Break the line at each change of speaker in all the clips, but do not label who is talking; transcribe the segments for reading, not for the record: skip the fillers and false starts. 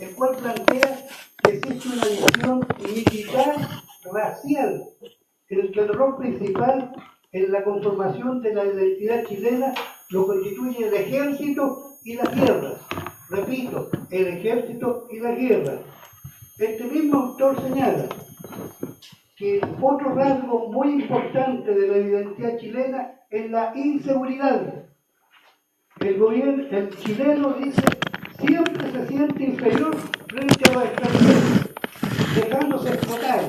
el cual plantea que existe una visión militar racial, en el que el rol principal en la conformación de la identidad chilena lo constituye el ejército y las guerras. Repito, el ejército y la guerra. Este mismo autor señala que otro rasgo muy importante de la identidad chilena es la inseguridad. El chileno, dice, siempre se siente inferior frente a los extranjeros, dejándose explotar.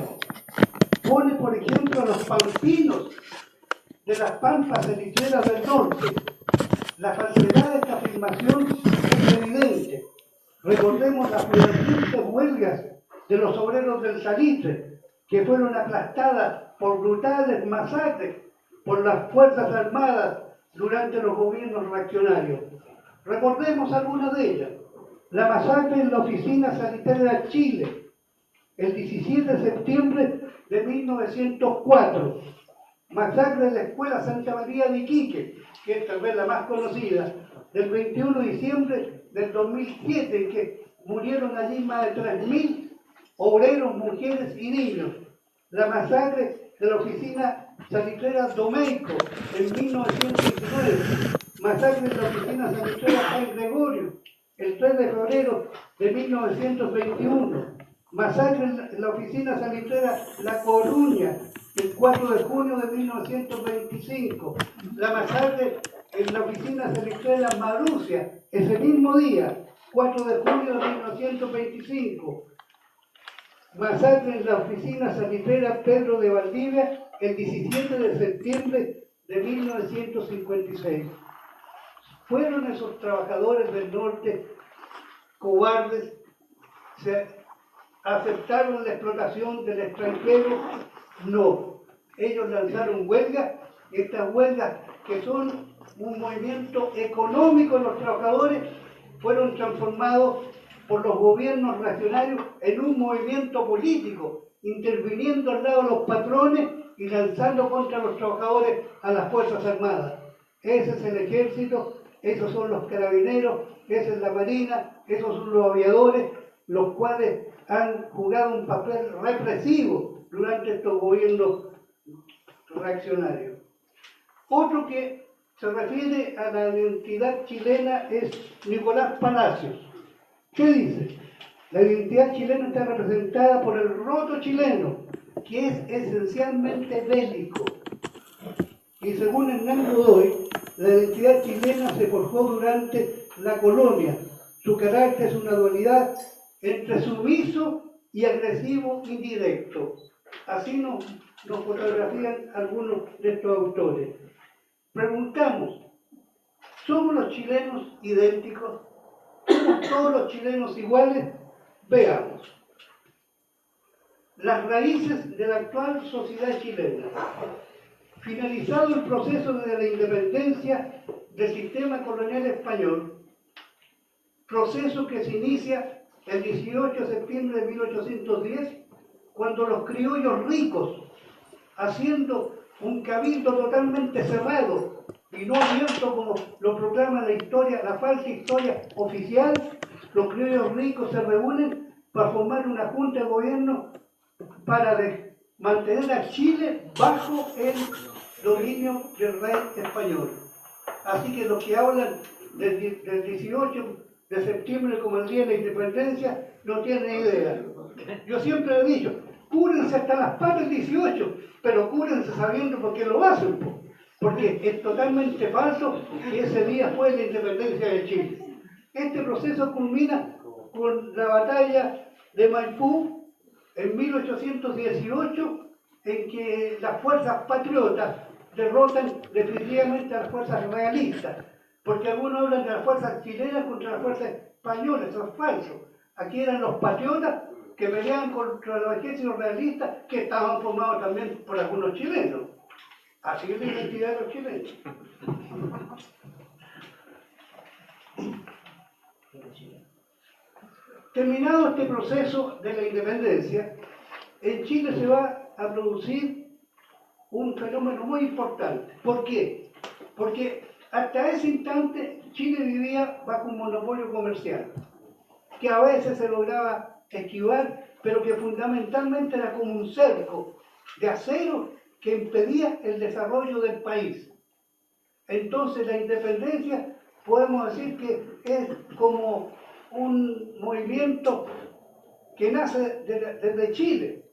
Pone, por ejemplo, a los pampinos de las pampas eritreas del norte. La falsedad de esta afirmación es evidente. Recordemos las fehacientes huelgas de los obreros del salitre, que fueron aplastadas por brutales masacres por las Fuerzas Armadas durante los gobiernos reaccionarios. Recordemos algunas de ellas. La masacre en la oficina sanitaria de Chile, el 17 de septiembre de 1904. Masacre en la Escuela Santa María de Iquique, que es tal vez la más conocida, del 21 de diciembre del 2007, en que murieron allí más de 3.000 obreros, mujeres y niños. La masacre de la oficina salitrera Domeico en 1919. Masacre de la oficina salitrera San Gregorio el 3 de febrero de 1921. Masacre en la oficina salitrera La Coruña el 4 de junio de 1925. La masacre en la oficina salitrera Marusia ese mismo día, 4 de junio de 1925. Masacre en la oficina salitrera Pedro de Valdivia el 17 de septiembre de 1956. ¿Fueron esos trabajadores del norte cobardes? ¿Se aceptaron la explotación del extranjero? No. Ellos lanzaron huelgas, y estas huelgas, que son un movimiento económico de los trabajadores, fueron transformados por los gobiernos reaccionarios en un movimiento político, interviniendo al lado de los patrones y lanzando contra los trabajadores a las Fuerzas Armadas. Ese es el ejército, esos son los carabineros, esa es la marina, esos son los aviadores, los cuales han jugado un papel represivo durante estos gobiernos reaccionarios. Otro que se refiere a la identidad chilena es Nicolás Palacios. ¿Qué dice? La identidad chilena está representada por el roto chileno, que es esencialmente bélico. Y según Hernán Godoy, la identidad chilena se forjó durante la colonia. Su carácter es una dualidad entre sumiso y agresivo indirecto. Así nos fotografían algunos de estos autores. Preguntamos, ¿somos los chilenos idénticos? ¿Somos todos los chilenos iguales? Veamos. Las raíces de la actual sociedad chilena. Finalizado el proceso de la independencia del sistema colonial español, proceso que se inicia el 18 de septiembre de 1810, cuando los criollos ricos, haciendo un cabildo totalmente cerrado y no abierto como lo proclama la historia, la falsa historia oficial, los criollos ricos se reúnen para formar una junta de gobierno para mantener a Chile bajo el dominio del rey español. Así que los que hablan del 18 de septiembre como el día de la independencia no tienen idea. Yo siempre he dicho, cúrense hasta las patas el 18, pero cúrense sabiendo por qué lo hacen, porque es totalmente falso que ese día fue la independencia de Chile. Este proceso culmina con la batalla de Maipú en 1818, en que las fuerzas patriotas derrotan definitivamente a las fuerzas realistas, porque algunos hablan de las fuerzas chilenas contra las fuerzas españolas, eso es falso. Aquí eran los patriotas que peleaban contra los ejércitos realistas, que estaban formados también por algunos chilenos. Así es la identidad de los chilenos. Terminado este proceso de la independencia, en Chile se va a producir un fenómeno muy importante. ¿Por qué? Porque hasta ese instante Chile vivía bajo un monopolio comercial. que a veces se lograba esquivar, pero que fundamentalmente era como un cerco de acero que impedía el desarrollo del país. Entonces la independencia, podemos decir que es como un movimiento que nace desde Chile,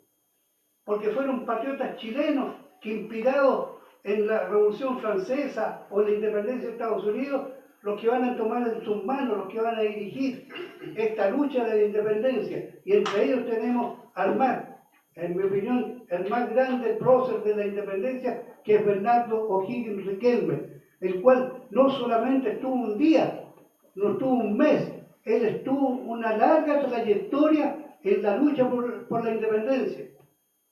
porque fueron patriotas chilenos que, inspirados en la Revolución Francesa o en la independencia de Estados Unidos, los que van a tomar en sus manos, los que van a dirigir esta lucha de la independencia. Y entre ellos tenemos al más, en mi opinión, el más grande prócer de la independencia, que es Bernardo O'Higgins Riquelme, el cual no solamente estuvo un día, no estuvo un mes, él estuvo una larga trayectoria en la lucha por la independencia.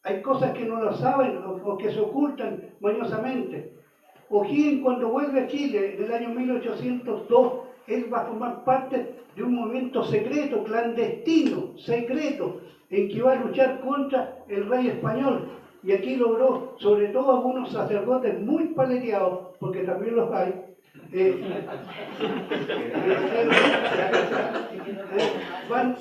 Hay cosas que no lo saben o que se ocultan mañosamente. O'Higgins, cuando vuelve a Chile en el año 1802, él va a formar parte de un movimiento secreto, clandestino, secreto, en que va a luchar contra el rey español. Y aquí logró, sobre todo algunos sacerdotes muy paleteados, porque también los hay, van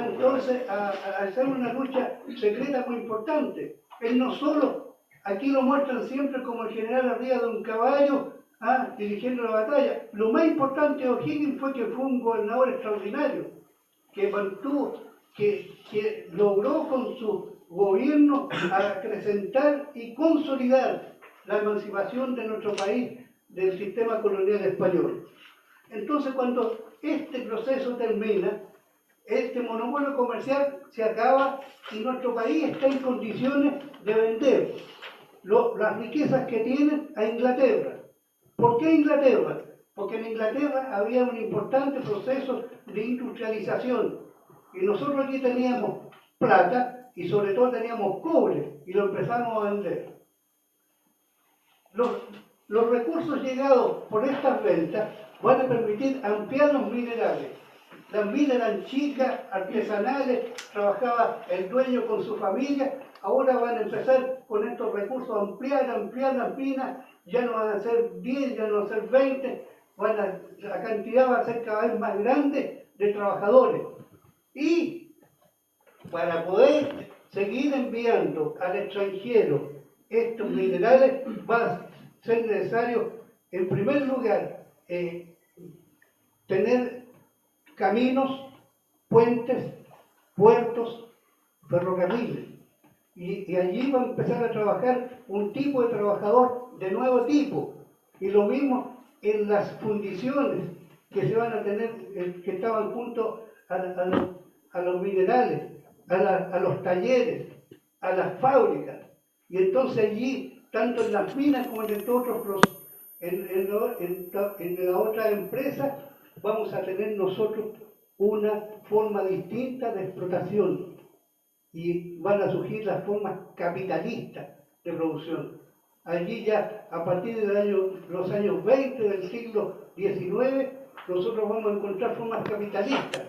entonces a hacer una lucha secreta muy importante. Él no solo, aquí lo muestran siempre como el general arriba de un caballo, dirigiendo la batalla. Lo más importante de O'Higgins fue que fue un gobernador extraordinario, que mantuvo, que logró con su gobierno acrecentar y consolidar la emancipación de nuestro país del sistema colonial español. Entonces, cuando este proceso termina, este monopolio comercial se acaba y nuestro país está en condiciones de vender las riquezas que tiene a Inglaterra. ¿Por qué Inglaterra? Porque en Inglaterra había un importante proceso de industrialización y nosotros aquí teníamos plata y sobre todo teníamos cobre y lo empezamos a vender. Los recursos llegados por estas ventas van a permitir ampliar los minerales. Las minas eran chicas, artesanales, trabajaba el dueño con su familia. Ahora van a empezar con estos recursos a ampliar las minas. Ya no van a ser 10, ya no van a ser 20. La cantidad va a ser cada vez más grande de trabajadores. Y para poder seguir enviando al extranjero estos minerales, va a ser necesario, en primer lugar, tener caminos, puentes, puertos, ferrocarriles. Y allí va a empezar a trabajar un tipo de trabajador de nuevo tipo. Y lo mismo en las fundiciones que se van a tener, que estaban junto a los minerales, a los talleres, a las fábricas. Y entonces allí, tanto en las minas como en la otra empresa, vamos a tener nosotros una forma distinta de explotación y van a surgir las formas capitalistas de producción. Allí ya, a partir de los años 20 del siglo XIX, nosotros vamos a encontrar formas capitalistas,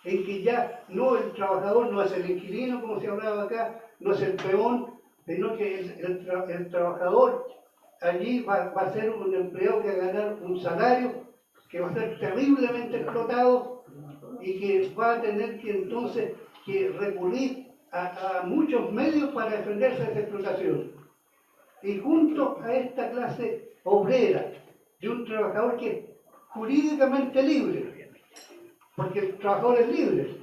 en que ya no el trabajador no es el inquilino, como se hablaba acá, no es el peón, sino que el trabajador allí va a ser un empleado que va a ganar un salario, que va a ser terriblemente explotado y que va a tener que entonces recurrir a muchos medios para defenderse de esa explotación. Y junto a esta clase obrera de un trabajador que es jurídicamente libre, porque el trabajador es libre,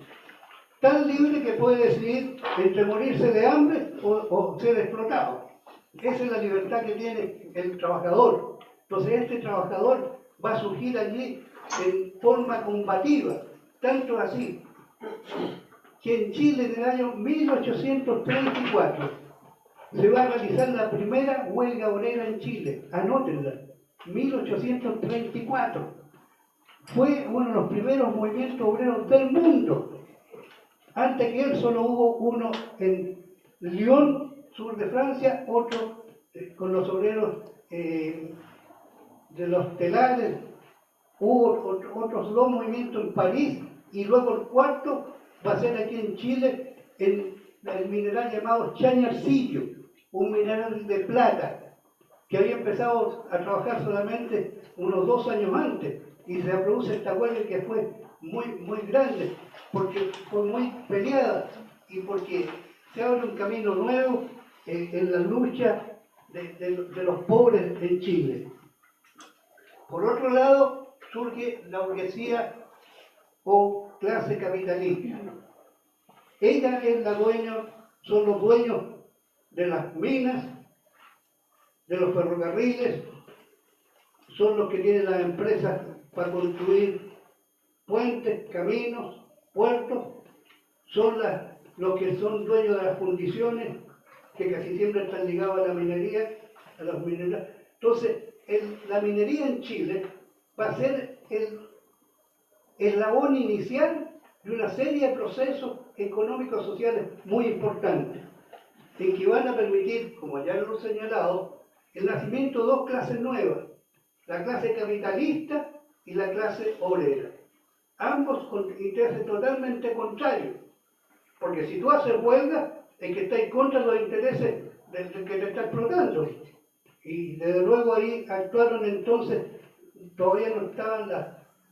tan libre que puede decidir entre morirse de hambre o ser explotado. Esa es la libertad que tiene el trabajador. Entonces este trabajador va a surgir allí en forma combativa, tanto así que en Chile en el año 1834 se va a realizar la primera huelga obrera en Chile, anótenla, 1834. Fue uno de los primeros movimientos obreros del mundo. Antes que él solo hubo uno en Lyon, sur de Francia, otro con los obreros de los telares, hubo otros dos movimientos en París y luego el cuarto va a ser aquí en Chile en el mineral llamado chañarcillo, un mineral de plata que había empezado a trabajar solamente unos 2 años antes y se produce esta huelga que fue muy grandes, porque fue muy peleada y porque se abre un camino nuevo en la lucha de los pobres en Chile. Por otro lado, surge la burguesía o clase capitalista. Ella es la dueña, son los dueños de las minas, de los ferrocarriles, son los que tienen las empresas para construir puentes, caminos, puertos, son los que son dueños de las fundiciones, que casi siempre están ligados a la minería, a las minerías. Entonces, la minería en Chile va a ser el eslabón inicial de una serie de procesos económicos sociales muy importantes, en que van a permitir, como ya lo he señalado, el nacimiento de dos clases nuevas, la clase capitalista y la clase obrera. Ambos con intereses totalmente contrarios, porque si tú haces huelga, es que está en contra de los intereses del que te está explotando. Y desde luego ahí actuaron entonces, todavía no estaban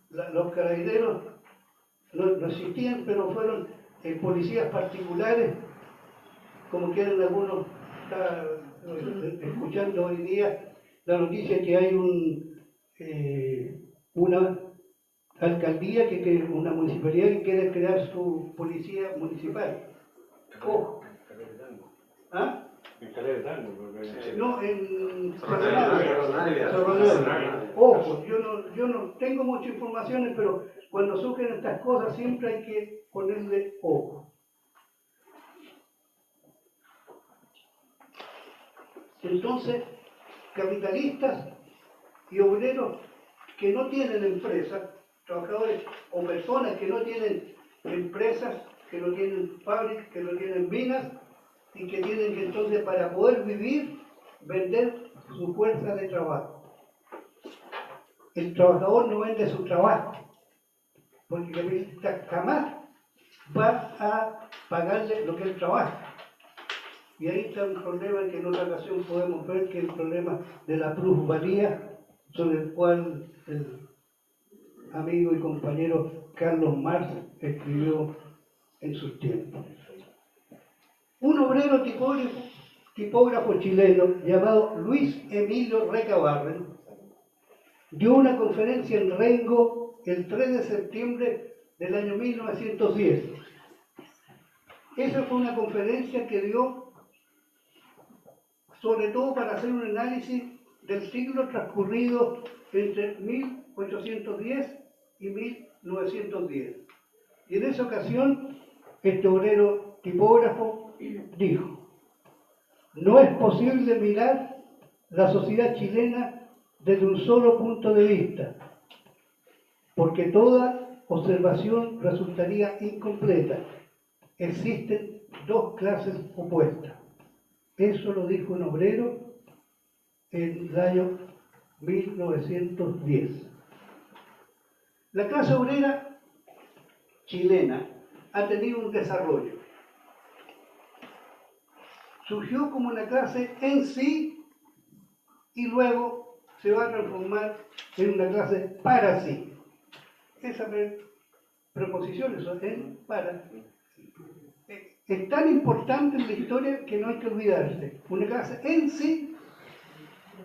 los carabineros, no existían, pero fueron policías particulares, como quieren algunos estar escuchando hoy día la noticia que hay una alcaldía, una municipalidad que quiere crear su policía municipal. Ojo. ¿Ah?
En Calera de Tango,
No, en
Cerro
Ojo, yo no tengo muchas informaciones, pero cuando surgen estas cosas siempre hay que ponerle ojo. Entonces, capitalistas y obreros que no tienen empresas, trabajadores o personas que no tienen empresas, que no tienen fábricas, que no tienen minas, y que tienen que entonces, para poder vivir, vender su fuerza de trabajo. El trabajador no vende su trabajo, porque el capitalista jamás va a pagarle lo que él trabaja. Y ahí está un problema que en otra ocasión podemos ver, que es el problema de la plusvalía, sobre el cual el amigo y compañero Carlos Marx escribió en sus tiempos. Un obrero tipógrafo chileno llamado Luis Emilio Recabarren dio una conferencia en Rengo el 3 de septiembre del año 1910. Esa fue una conferencia que dio sobre todo para hacer un análisis del siglo transcurrido entre 1810 y 1910. Y en esa ocasión, este obrero tipógrafo dijo: no es posible mirar la sociedad chilena desde un solo punto de vista, porque toda observación resultaría incompleta. Existen dos clases opuestas. Eso lo dijo un obrero en el año 1910. La clase obrera chilena ha tenido un desarrollo. Surgió como una clase en sí y luego se va a transformar en una clase para sí. Esa preposición, eso, en para, es tan importante en la historia que no hay que olvidarse. Una clase en sí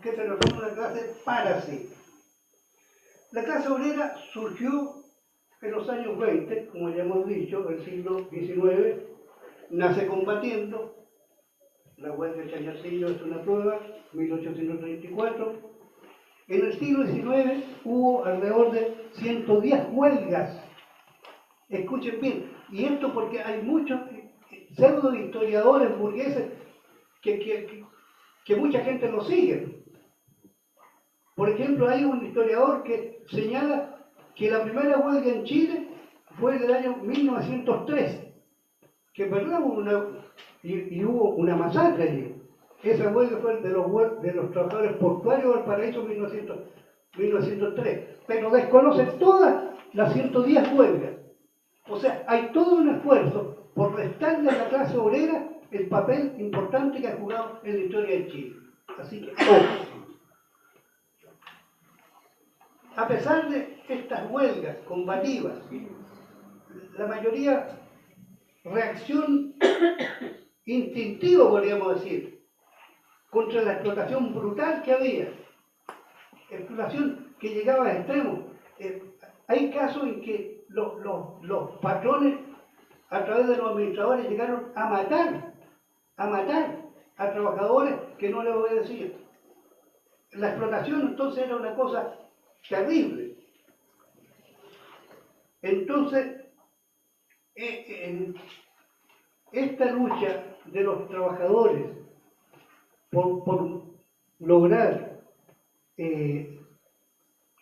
que se transforma en una clase para sí. La clase obrera surgió en los años 20, como ya hemos dicho, el siglo XIX, nace combatiendo. La huelga de Chañarcillo es una prueba, 1834. En el siglo XIX hubo alrededor de 110 huelgas. Escuchen bien, y esto porque hay muchos pseudo historiadores burgueses que mucha gente lo sigue. Por ejemplo, hay un historiador que señala que la primera huelga en Chile fue del año 1903, que verdad hubo una masacre allí. Esa huelga fue de los trabajadores portuarios del Paraíso 1903, pero desconocen todas las 110 huelgas. O sea, hay todo un esfuerzo por restarle a la clase obrera el papel importante que ha jugado en la historia de Chile. Así que, a pesar de estas huelgas combativas la mayoría reacción instintiva, podríamos decir, contra la explotación brutal que había. Explotación que llegaba a extremos. Hay casos en que los patrones, a través de los administradores, llegaron a matar a trabajadores que no les obedecían. La explotación entonces era una cosa terrible. Entonces, esta lucha de los trabajadores por lograr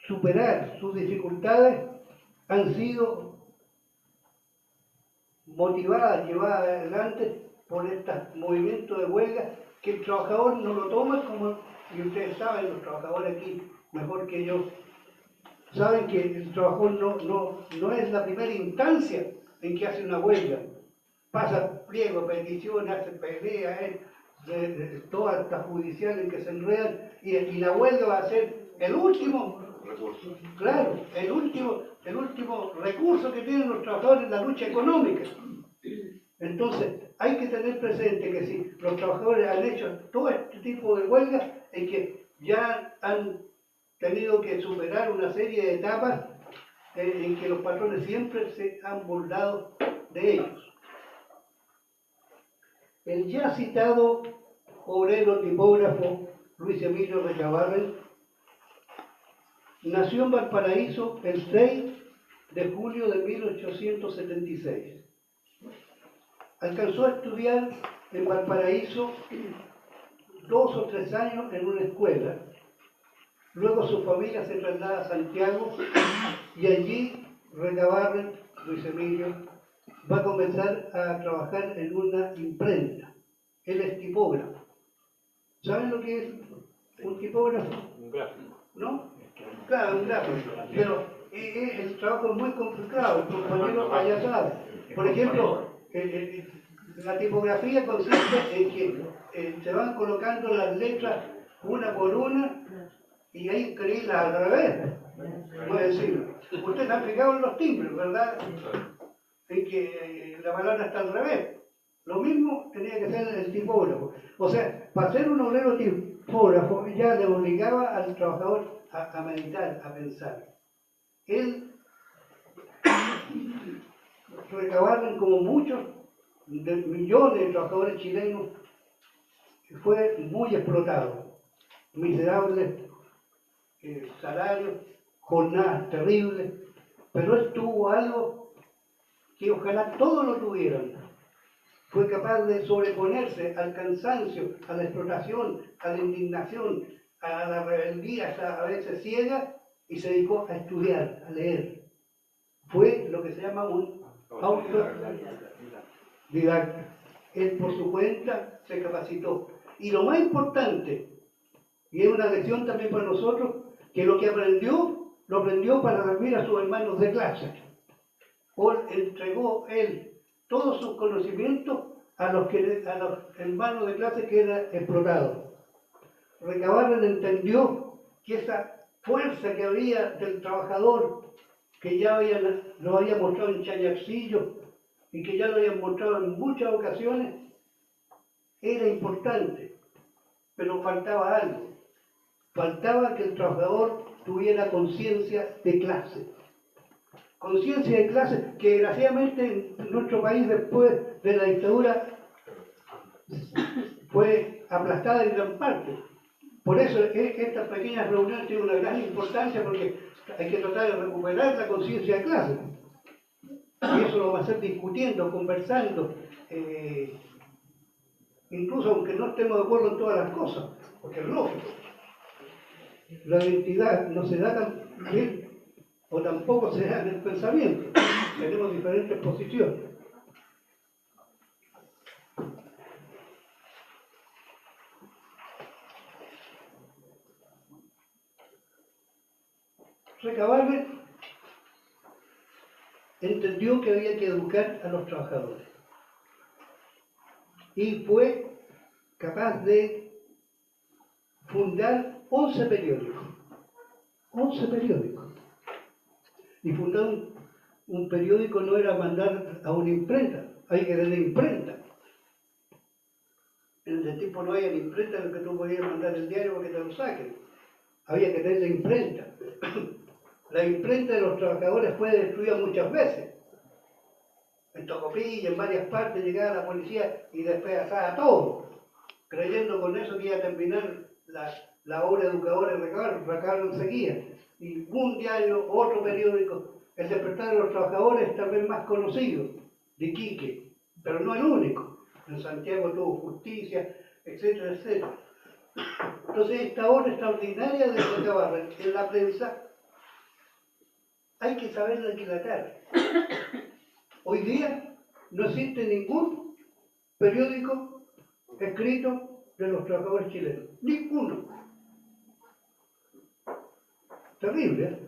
superar sus dificultades han sido motivadas, llevadas adelante por estos movimientos de huelga que el trabajador no lo toma como, y ustedes saben, los trabajadores aquí mejor que yo, saben que el trabajador no es la primera instancia en que hace una huelga. Pasa pliego, peticiones, hace peleas, todas estas judiciales en que se enredan, y la huelga va a ser el último recurso. Claro, el último recurso que tienen los trabajadores en la lucha económica. Entonces, hay que tener presente que si los trabajadores han hecho todo este tipo de huelgas, es que ya han tenido que superar una serie de etapas en que los patrones siempre se han burlado de ellos. El ya citado obrero tipógrafo Luis Emilio Recabarren nació en Valparaíso el 6 de julio de 1876. Alcanzó a estudiar en Valparaíso 2 o 3 años en una escuela. Luego su familia se traslada a Santiago y allí Recabarren, Luis Emilio, va a comenzar a trabajar en una imprenta. Él es tipógrafo. ¿Saben lo que es un tipógrafo?
Un gráfico.
¿No? Claro, un gráfico. Pero el trabajo es muy complicado, el compañero allá sabe. Por ejemplo, la tipografía consiste en que se van colocando las letras una por una y hay que escribirlas al revés. Puede decir, ustedes han fijado en los timbres, ¿verdad? En que la palabra está al revés. Lo mismo tenía que ser el tipógrafo. O sea, para ser un obrero tipógrafo ya le obligaba al trabajador a meditar, a pensar. Él, Recabarren, como muchos de millones de trabajadores chilenos, fue muy explotado. Miserables salarios, jornadas terribles, pero él tuvo algo que ojalá todos lo tuvieran. Fue capaz de sobreponerse al cansancio, a la explotación, a la indignación, a la rebeldía, a veces ciega, y se dedicó a estudiar, a leer. Fue lo que se llama un autodidacta. Él por su cuenta se capacitó. Y lo más importante, y es una lección también para nosotros, que lo que aprendió, lo aprendió para servir a sus hermanos de clase. Entregó él todos sus conocimientos a los hermanos de clase que eran explotados. Recabarren entendió que esa fuerza que había del trabajador, que ya lo había mostrado en Chañarcillo y que ya lo habían mostrado en muchas ocasiones, era importante, pero faltaba algo. Faltaba que el trabajador tuviera conciencia de clase. Conciencia de clase que desgraciadamente en nuestro país después de la dictadura fue aplastada en gran parte. Por eso estas pequeñas reuniones tienen una gran importancia, porque hay que tratar de recuperar la conciencia de clase. Y eso lo va a hacer discutiendo, conversando, incluso aunque no estemos de acuerdo en todas las cosas, porque es lógico. La identidad no se da tan bien, o tampoco se da en el pensamiento. Tenemos diferentes posiciones. Recabarren entendió que había que educar a los trabajadores y fue capaz de fundar 11 periódicos. 11 periódicos. Y fundó un periódico no era mandar a una imprenta, hay que tener imprenta. En ese tiempo no había imprenta en lo que tú podías mandar el diario para que te lo saquen. Había que tener la imprenta. La imprenta de los trabajadores fue destruida muchas veces. En Tocopilla, en varias partes, llegaba la policía y despedazaba todo, creyendo con eso que iba a terminar la obra educadora de Recabarren seguía. Y un diario, otro periódico, El Despertar de los Trabajadores, tal vez más conocido, de Iquique, pero no el único. En Santiago tuvo Justicia, etcétera, etcétera. Entonces, esta obra extraordinaria de Recabarren en la prensa hay que saberla aquilatar. Hoy día no existe ningún periódico escrito de los trabajadores chilenos. Ninguno. Terrible, ¿eh?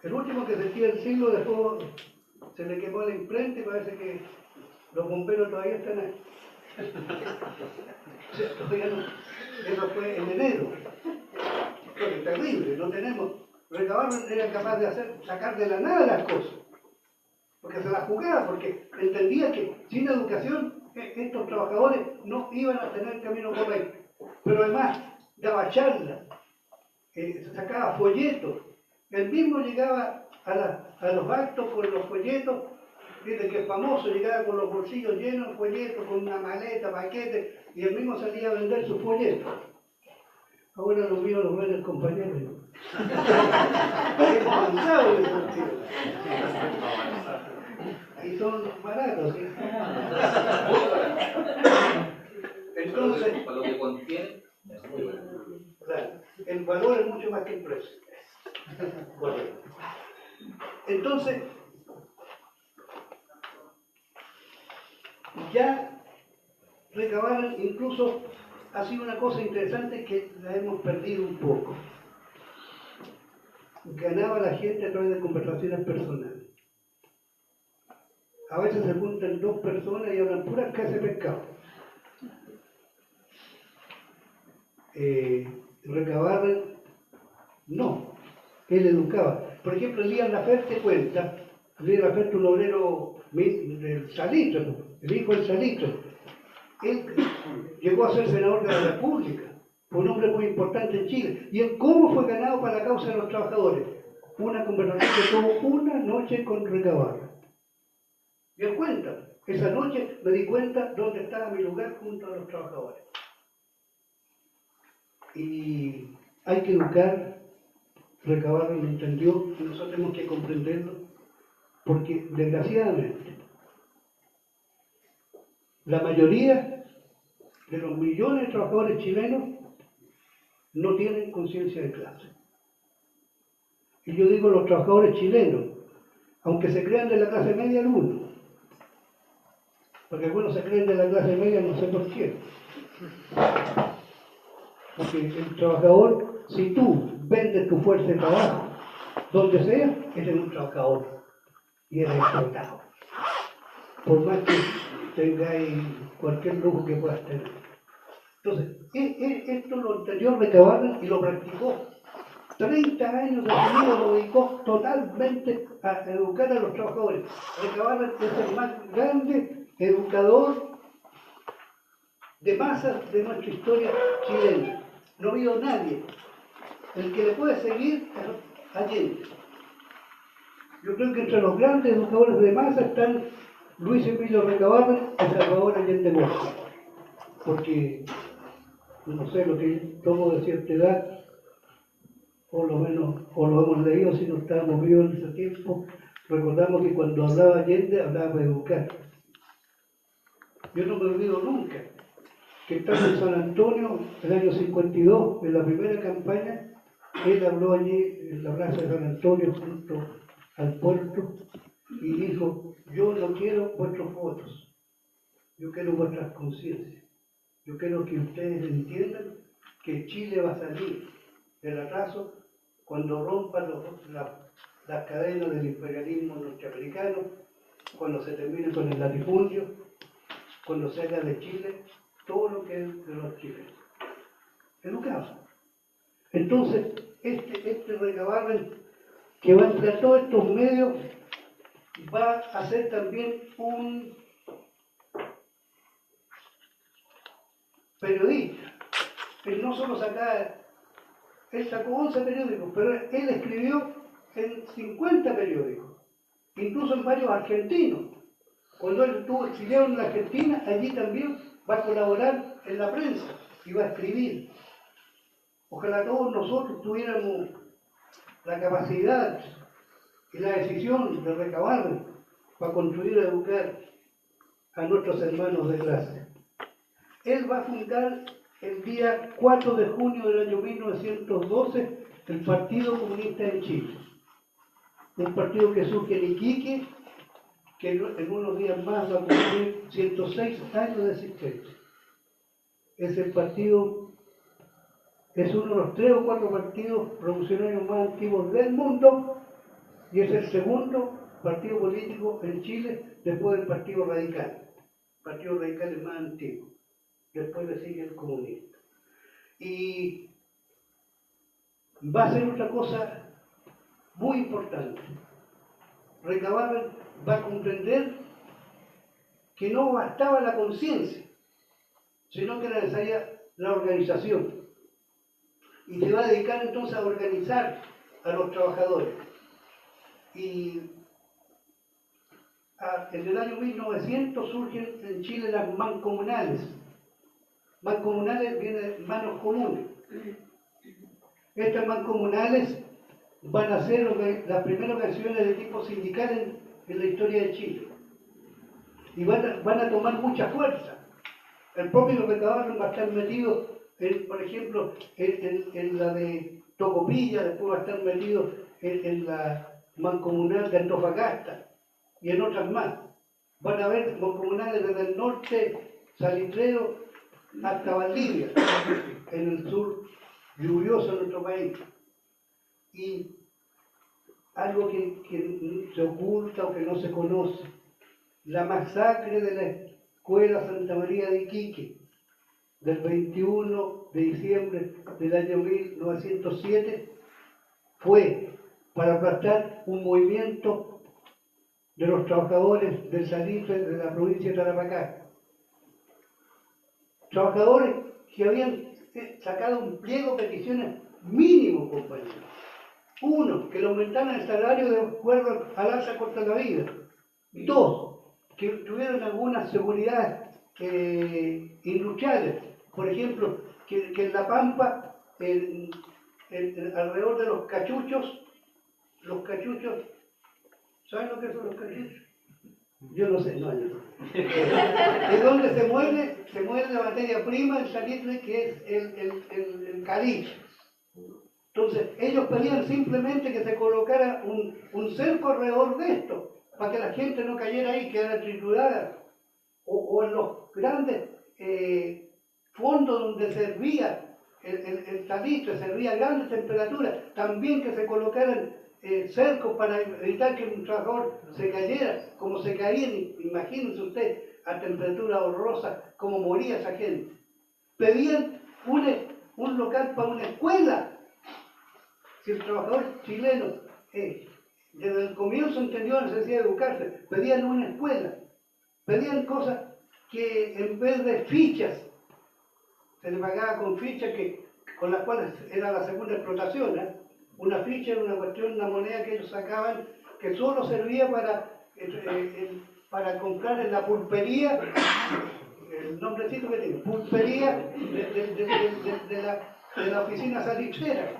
El último que sentía el siglo después se le quemó la imprenta y parece que los bomberos todavía están ahí. Eso fue en enero. Fue terrible, no tenemos. Recabarren era capaz de sacar de la nada las cosas. Porque se las jugaba, porque entendía que sin educación estos trabajadores no iban a tener camino correcto. Pero además daba charlas, sacaba folletos. Él mismo llegaba a los actos con los folletos, dice que es famoso, llegaba con los bolsillos llenos de folletos, con una maleta, paquete, y él mismo salía a vender sus folletos. Ahora los míos los ven el compañero. Es avanzado en ese sentido. Y son baratos, ¿sí? Entonces,
para lo que contiene, es muy bueno.
Claro, el valor es mucho más que el precio. Entonces, ya Recabarren incluso ha sido una cosa interesante que la hemos perdido un poco. Ganaba la gente a través de conversaciones personales. A veces se juntan dos personas y hablan puras casas de pescado. Recabarren, no, él educaba. Por ejemplo, Elías Laferte cuenta, Elías Laferte, un obrero del Salitre, el hijo del Salitre, él llegó a ser senador de la República, fue un hombre muy importante en Chile. ¿Y en cómo fue ganado para la causa de los trabajadores? Una conversación que tuvo una noche con Recabarren. Y él cuenta, esa noche me di cuenta dónde estaba mi lugar junto a los trabajadores. Y hay que educar, Recabarren lo entendió, y nosotros tenemos que comprenderlo, porque desgraciadamente la mayoría de los millones de trabajadores chilenos no tienen conciencia de clase. Y yo digo los trabajadores chilenos, aunque se crean de la clase media algunos, porque algunos se creen de la clase media no sé por qué. Porque el trabajador, si tú vendes tu fuerza de trabajo, donde sea, eres un trabajador y eres explotado. Por más que tengáis cualquier lujo que puedas tener. Entonces, esto lo entendió Recabarren y lo practicó. 30 años de su vida lo dedicó totalmente a educar a los trabajadores. Recabarren es el más grande educador de masas de nuestra historia chilena. No ha habido nadie. El que le puede seguir es Allende. Yo creo que entre los grandes educadores de masa están Luis Emilio Recabarren y Salvador Allende Mora. Porque, no sé, lo que tomo de cierta edad, o lo menos, o lo hemos leído si no estábamos vivos en ese tiempo, recordamos que cuando hablaba Allende, hablaba para educar. Yo no me olvido nunca que estando en San Antonio, el año 52, en la primera campaña, él habló allí en la plaza de San Antonio junto al puerto y dijo, yo no quiero vuestros votos, yo quiero vuestras conciencias, yo quiero que ustedes entiendan que Chile va a salir del atraso cuando rompan las cadenas del imperialismo norteamericano, cuando se termine con el latifundio, cuando se haga de Chile todo lo que es de los chilenos. Educados. Entonces, este Recabarren que va a emplear todos estos medios va a hacer también un periodista. Él no solo él sacó 11 periódicos, pero él escribió en 50 periódicos, incluso en varios argentinos. Cuando él estuvo exiliado en la Argentina, allí también va a colaborar en la prensa y va a escribir. Ojalá todos nosotros tuviéramos la capacidad y la decisión de recabar para construir y educar a nuestros hermanos de clase. Él va a fundar el día 4 de junio del año 1912 el Partido Comunista en Chile. Un partido que surge en Iquique, que en unos días más va a cumplir 106 años de existencia. Es el partido, es uno de los 3 o 4 partidos revolucionarios más antiguos del mundo y es el segundo partido político en Chile después del Partido Radical. El Partido Radical es más antiguo, después le sigue el comunista. Y va a ser otra cosa muy importante. Recabar va a comprender que no bastaba la conciencia, sino que era necesaria la organización. Y se va a dedicar entonces a organizar a los trabajadores. Y en el año 1900 surgen en Chile las mancomunales. Mancomunales viene de manos comunes. Estas mancomunales van a ser las primeras organizaciones de tipo sindical en la historia de Chile. Y van a tomar mucha fuerza. El propio Recabarren va a estar metido, por ejemplo, en la de Tocopilla, después va a estar metido en la mancomunal de Antofagasta y en otras más. Van a haber mancomunales desde el norte salitrero hasta Valdivia, en el sur lluvioso de nuestro país. Y algo que se oculta o que no se conoce, la masacre de la Escuela Santa María de Iquique, del 21 de diciembre del año 1907, fue para aplastar un movimiento de los trabajadores del salitre de la provincia de Tarapacá. Trabajadores que habían sacado un pliego de peticiones mínimo, compañeros. Uno, que le aumentaran el salario de acuerdo al alza contra la vida. Dos, que tuvieran algunas seguridades industriales. Por ejemplo, que en La Pampa, alrededor de los cachuchos, ¿saben lo que son los cachuchos? Yo no sé, no. Es donde se mueve la materia prima, el salitre, que es el caliche. Entonces, ellos pedían simplemente que se colocara un cerco alrededor de esto, para que la gente no cayera ahí, quedara triturada. O en los grandes fondos donde servía el salitre, servía a grandes temperaturas, también que se colocaran cercos para evitar que un trabajador se cayera, como se caían, imagínense usted, a temperatura horrorosa, como moría esa gente. Pedían un local para una escuela. Si el trabajador chileno desde el comienzo entendió la necesidad de educarse, pedían una escuela, pedían cosas que en vez de fichas, se le pagaba con fichas con las cuales era la segunda explotación, Una ficha era una cuestión, una moneda que ellos sacaban que solo servía para comprar en la pulpería, el nombrecito que tiene, pulpería de la oficina salitrera.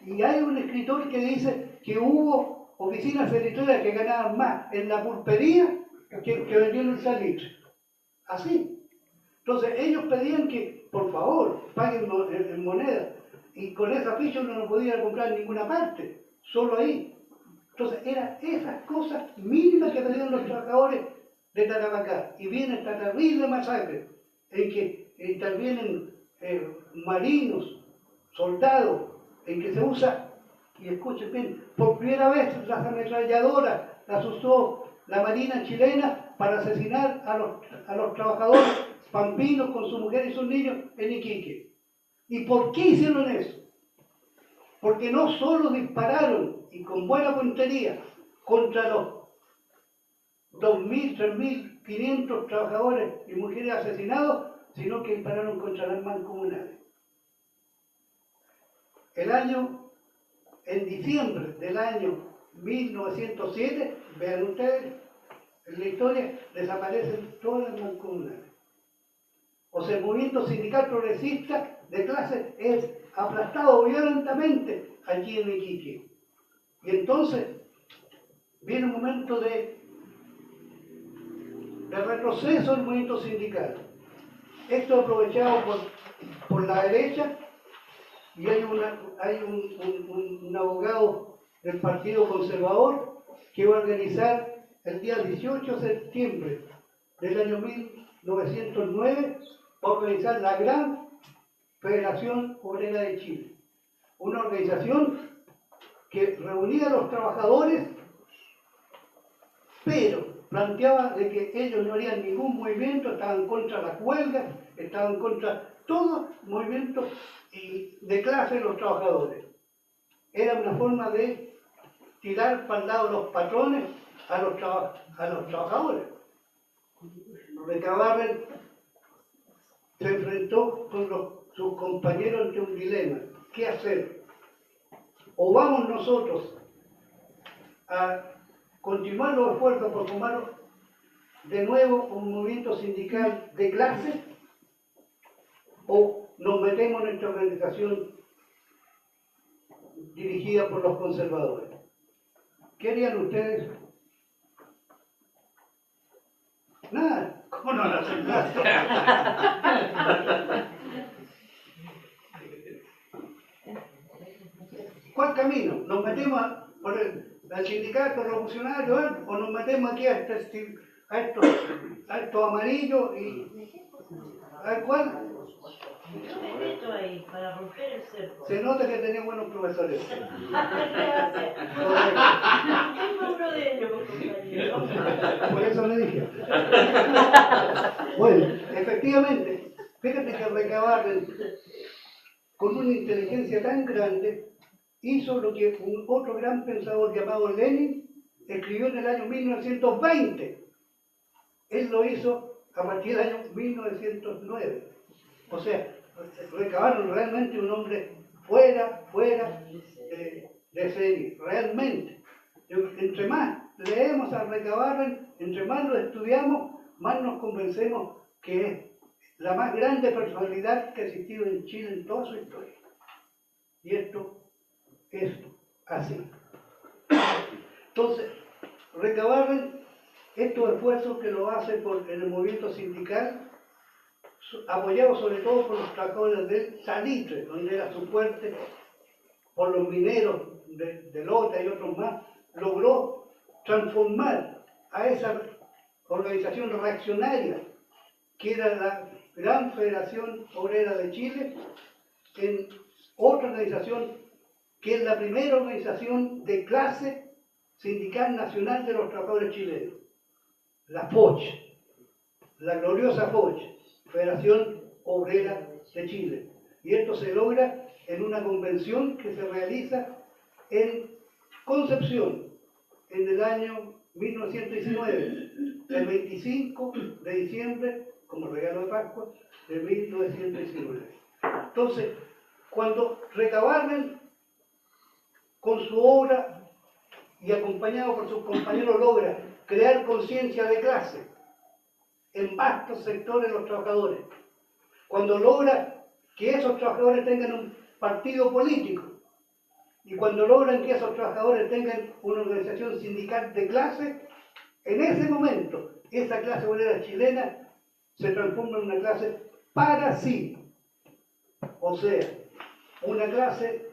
Y hay un escritor que dice que hubo oficinas salitreras que ganaban más en la pulpería que vendían el salitre. Así. Entonces ellos pedían que, por favor, paguen en moneda. Y con esa ficha uno no podía comprar en ninguna parte, solo ahí. Entonces eran esas cosas mínimas que pedían los trabajadores de Tarapacá. Y viene esta terrible masacre en que intervienen marinos, soldados, en que se usa, y escuchen bien, por primera vez las ametralladoras las usó la Marina chilena para asesinar a los trabajadores pampinos con su mujer y sus niños en Iquique. ¿Y por qué hicieron eso? Porque no solo dispararon, y con buena puntería, contra los 2.000, 3.500 trabajadores y mujeres asesinados, sino que dispararon contra las mancomunales. En diciembre del año 1907, vean ustedes, en la historia desaparecen todas las mancomunales. O sea, el movimiento sindical progresista de clase es aplastado violentamente aquí en Iquique. Y entonces viene un momento de retroceso del movimiento sindical. Esto aprovechado por la derecha, y hay un abogado del Partido Conservador que va a organizar el día 18 de septiembre del año 1909, va a organizar la Gran Federación Obrera de Chile, una organización que reunía a los trabajadores, pero planteaba de que ellos no harían ningún movimiento, estaban contra las huelgas, estaban contra todo movimiento de clase de los trabajadores. Era una forma de tirar para el lado los patrones a los trabajadores. Recabarren se enfrentó con sus compañeros ante un dilema. ¿Qué hacer? O vamos nosotros a continuar los esfuerzos por formar de nuevo un movimiento sindical de clase, o nos metemos en esta organización dirigida por los conservadores. ¿Qué harían ustedes? Nada. ¿Cómo no lo hacen nada? ¿Cuál camino? ¿Nos metemos por el sindicato revolucionario o nos metemos aquí a estos amarillos y a cuál?
Yo me meto ahí para romper el cerco.
Se nota que tenía buenos profesores.
Tengo uno de ellos, compañero.
Por eso le dije. Bueno, efectivamente, fíjate que Recabarren, con una inteligencia tan grande, hizo lo que otro gran pensador llamado Lenin escribió en el año 1920. Él lo hizo a partir del año 1909. O sea, Recabarren realmente un hombre fuera de serie, realmente. Entre más leemos a Recabarren, entre más lo estudiamos, más nos convencemos que es la más grande personalidad que ha existido en Chile en toda su historia. Y esto es así. Entonces, Recabarren, estos esfuerzos que lo hace en el movimiento sindical, apoyado sobre todo por los trabajadores del salitre, donde era su fuerte, por los mineros de Lota y otros más, logró transformar a esa organización reaccionaria, que era la Gran Federación Obrera de Chile, en otra organización que es la primera organización de clase sindical nacional de los trabajadores chilenos, la FOCH, la gloriosa FOCH, Federación Obrera de Chile. Y esto se logra en una convención que se realiza en Concepción en el año 1919, el 25 de diciembre, como regalo de Pascua, de 1919. Entonces, cuando Recabarren, con su obra y acompañado por sus compañeros, logra crear conciencia de clase en vastos sectores de los trabajadores, cuando logra que esos trabajadores tengan un partido político y cuando logran que esos trabajadores tengan una organización sindical de clase, en ese momento esa clase obrera chilena se transforma en una clase para sí, o sea, una clase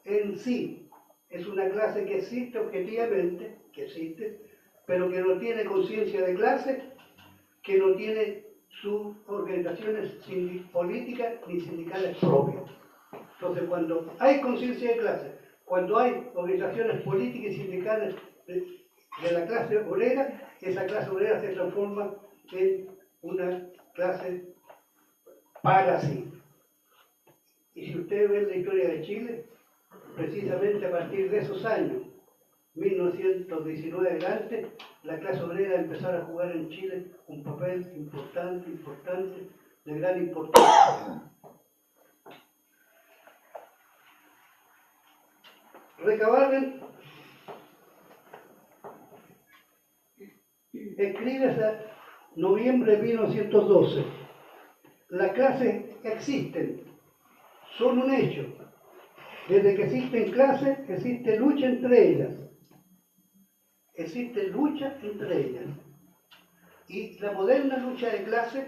en sí, es una clase que existe objetivamente, pero que no tiene conciencia de clase, que no tiene sus organizaciones políticas ni sindicales propias. Entonces, cuando hay conciencia de clase, cuando hay organizaciones políticas y sindicales de la clase obrera, esa clase obrera se transforma en una clase para sí. Y si ustedes ven la historia de Chile, precisamente a partir de esos años, 1919 adelante, la clase obrera empezó a jugar en Chile un papel importante, de gran importancia. Recabarren escribe hasta noviembre de 1912. Las clases existen, son un hecho. Desde que existen clases, existe lucha entre ellas. Existe lucha entre ellas. Y la moderna lucha de clases,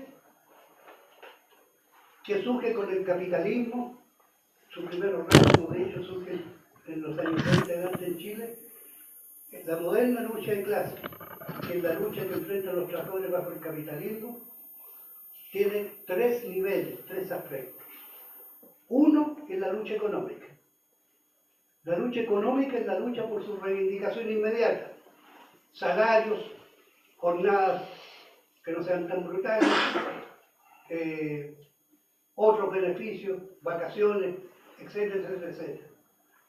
que surge con el capitalismo, sus primeros rasgos de hecho surgen en los años 30 adelante en Chile, la moderna lucha de clases, que es la lucha que enfrentan los trabajadores bajo el capitalismo, tiene tres niveles, tres aspectos. Uno es la lucha económica. La lucha económica es la lucha por su reivindicación inmediata. Salarios, jornadas que no sean tan brutales, otros beneficios, vacaciones, etcétera, etcétera, etcétera.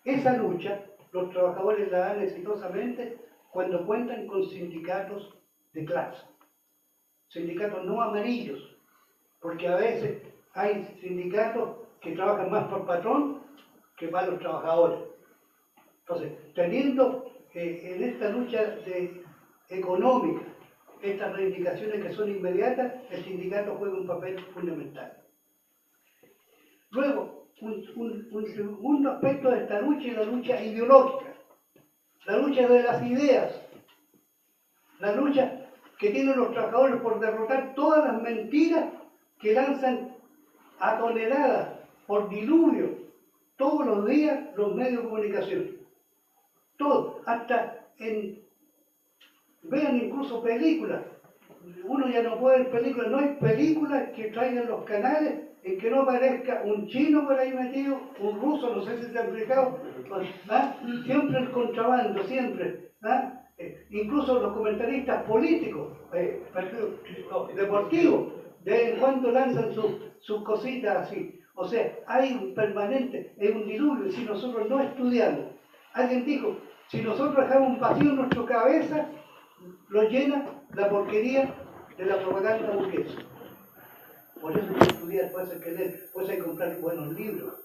Esa lucha los trabajadores la dan exitosamente cuando cuentan con sindicatos de clase. Sindicatos no amarillos, porque a veces hay sindicatos que trabajan más por patrón que para los trabajadores. Entonces, teniendo en esta lucha económica estas reivindicaciones que son inmediatas, el sindicato juega un papel fundamental. Luego, un segundo aspecto de esta lucha es la lucha ideológica, la lucha de las ideas, la lucha que tienen los trabajadores por derrotar todas las mentiras que lanzan a toneladas por diluvio todos los días los medios de comunicación. Todo, hasta vean incluso películas. Uno ya no puede ver películas, no hay películas que traigan los canales en que no aparezca un chino por ahí metido, un ruso, no sé si se ha explicado, ¿ah? Siempre el contrabando, siempre. ¿Ah? Incluso los comentaristas políticos, deportivos, de vez en cuando lanzan sus cositas así. O sea, hay un permanente, hay un diluvio si nosotros no estudiamos. Alguien dijo, si nosotros dejamos un vacío en nuestra cabeza, lo llena la porquería de la propaganda burguesa. Por eso hay que estudiar, por eso hay que leer, por eso hay que comprar buenos libros.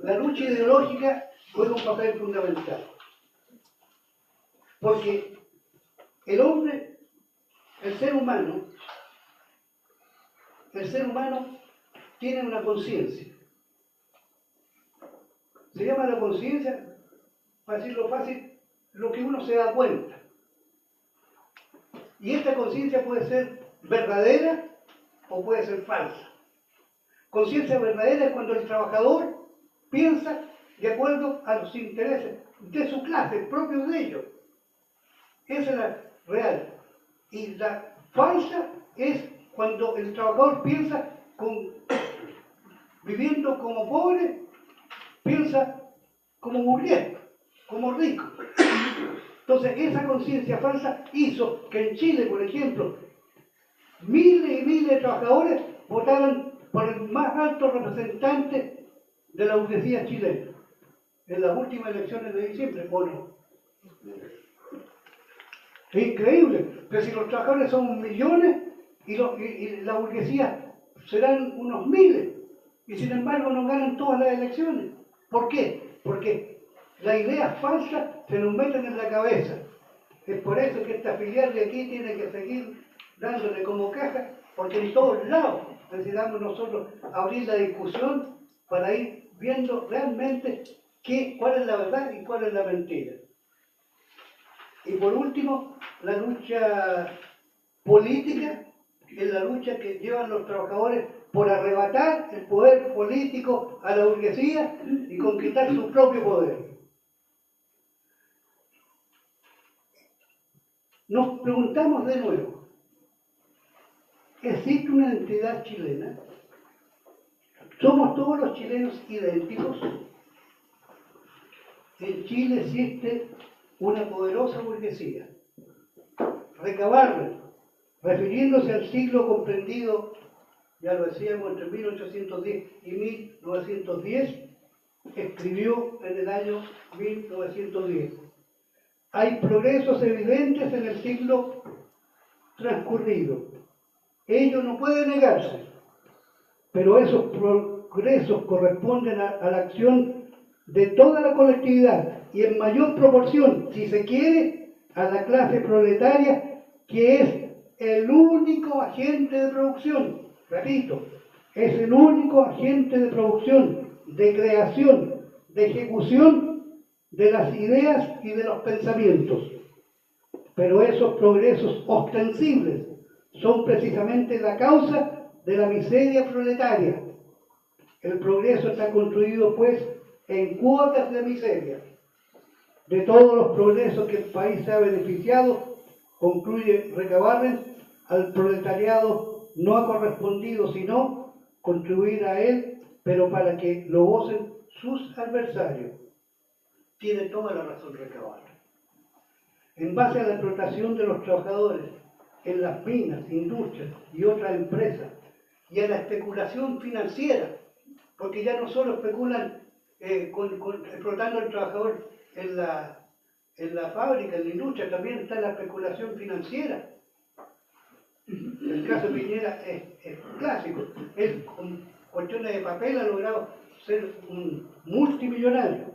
La lucha ideológica juega un papel fundamental. Porque el hombre, el ser humano tiene una conciencia. Se llama la conciencia, para decirlo fácil, lo que uno se da cuenta. Y esta conciencia puede ser verdadera o puede ser falsa. Conciencia verdadera es cuando el trabajador piensa de acuerdo a los intereses de su clase, propios de ellos. Esa es la real. Y la falsa es cuando el trabajador piensa viviendo como pobre, piensa como burgués, como rico. Entonces, esa conciencia falsa hizo que en Chile, por ejemplo, miles y miles de trabajadores votaran por el más alto representante de la burguesía chilena en las últimas elecciones de diciembre, ¿o no? Es increíble, pero si los trabajadores son millones y la burguesía serán unos miles, y sin embargo no ganan todas las elecciones. ¿Por qué? Porque las ideas falsas se nos meten en la cabeza. Es por eso que esta filial de aquí tiene que seguir dándole como caja, porque en todos lados necesitamos nosotros abrir la discusión para ir viendo realmente cuál es la verdad y cuál es la mentira. Y por último, la lucha política es la lucha que llevan los trabajadores por arrebatar el poder político a la burguesía y conquistar su propio poder. Nos preguntamos de nuevo, ¿existe una identidad chilena? ¿Somos todos los chilenos idénticos? En Chile existe una poderosa burguesía. Recabarren refiriéndose al siglo comprendido, ya lo decíamos, entre 1810 y 1910, escribió en el año 1910. Hay progresos evidentes en el siglo transcurrido. Ello no puede negarse, pero esos progresos corresponden a la acción de toda la colectividad y en mayor proporción, si se quiere, a la clase proletaria, que es el único agente de producción. Repito, es el único agente de producción, de creación, de ejecución de las ideas y de los pensamientos. Pero esos progresos ostensibles son precisamente la causa de la miseria proletaria. El progreso está construido, pues, en cuotas de miseria. De todos los progresos que el país se ha beneficiado, concluye Recabarren, al proletariado no ha correspondido sino contribuir a él, pero para que lo gocen sus adversarios. Tiene toda la razón Recabarren. En base a la explotación de los trabajadores en las minas, industrias y otras empresas, y a la especulación financiera, porque ya no solo especulan explotando al trabajador en la fábrica, en la industria, también está la especulación financiera. El caso de Piñera es clásico. Él, con cuestiones de papel, ha logrado ser un multimillonario.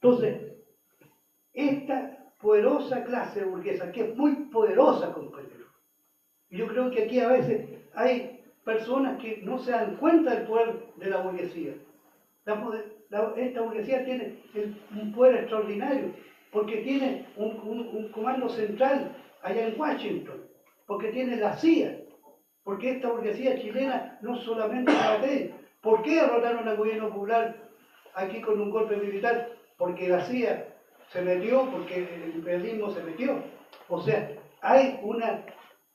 Entonces, esta poderosa clase burguesa, que es muy poderosa, compañeros, y yo creo que aquí a veces hay personas que no se dan cuenta del poder de la burguesía. Esta burguesía tiene un poder extraordinario, porque tiene un comando central allá en Washington, porque tiene la CIA, porque esta burguesía chilena no solamente la tiene. ¿Por qué derrotaron al gobierno popular aquí con un golpe militar? Porque la CIA se metió, porque el imperialismo se metió. O sea, hay una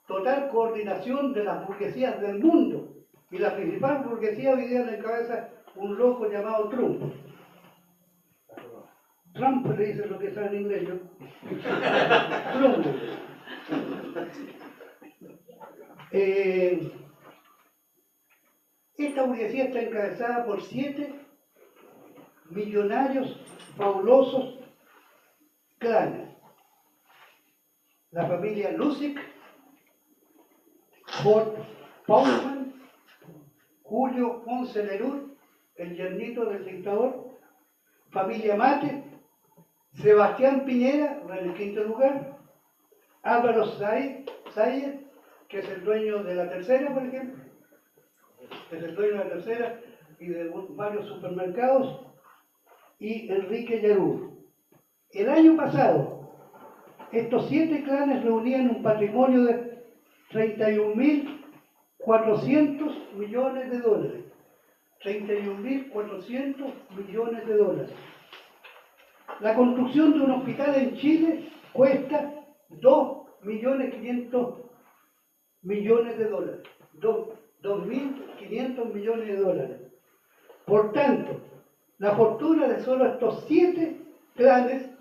total coordinación de las burguesías del mundo, y la principal burguesía hoy día la encabeza un loco llamado Trump. Trump le dice lo que sabe en inglés, yo. Trump. Esta burguesía está encabezada por 7 millonarios fabulosos clanes. La familia Lusic, Ford Paulman, Julio Ponce Lerú, el yernito del dictador, familia Mate, Sebastián Piñera, en el quinto lugar, Álvaro Sayer, que es el dueño de La Tercera, por ejemplo, es el dueño de La Tercera y de varios supermercados, y Enrique Yarur. El año pasado, estos 7 clanes reunían un patrimonio de 31.400 millones de dólares. 31.400 millones de dólares. La construcción de un hospital en Chile cuesta 2.500.000 millones de dólares. 2.500 millones de dólares. Por tanto, la fortuna de solo estos 7 clanes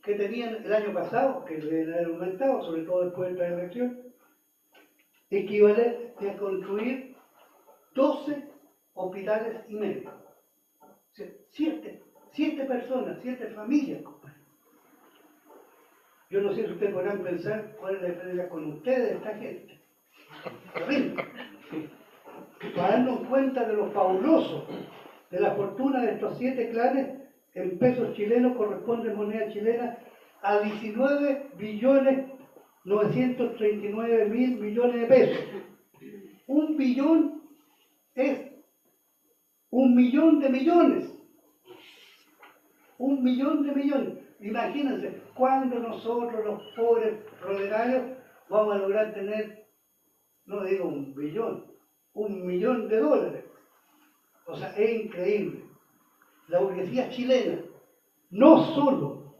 que tenían el año pasado, que le han aumentado, sobre todo después de esta elección, equivale a construir 12 hospitales y medio. O sea, 7 personas, 7 familias, compadre. Yo no sé si ustedes podrán pensar cuál es la diferencia con ustedes de esta gente. Terrible. Para darnos cuenta de lo fabuloso de la fortuna de estos 7 clanes, en pesos chilenos corresponde en moneda chilena a 19.939.000 millones de pesos. 1 billón es 1 millón de millones. 1 millón de millones. Imagínense, cuando nosotros, los pobres proletarios, vamos a lograr tener, no digo 1 billón, 1 millón de dólares. O sea, es increíble. La burguesía chilena no solo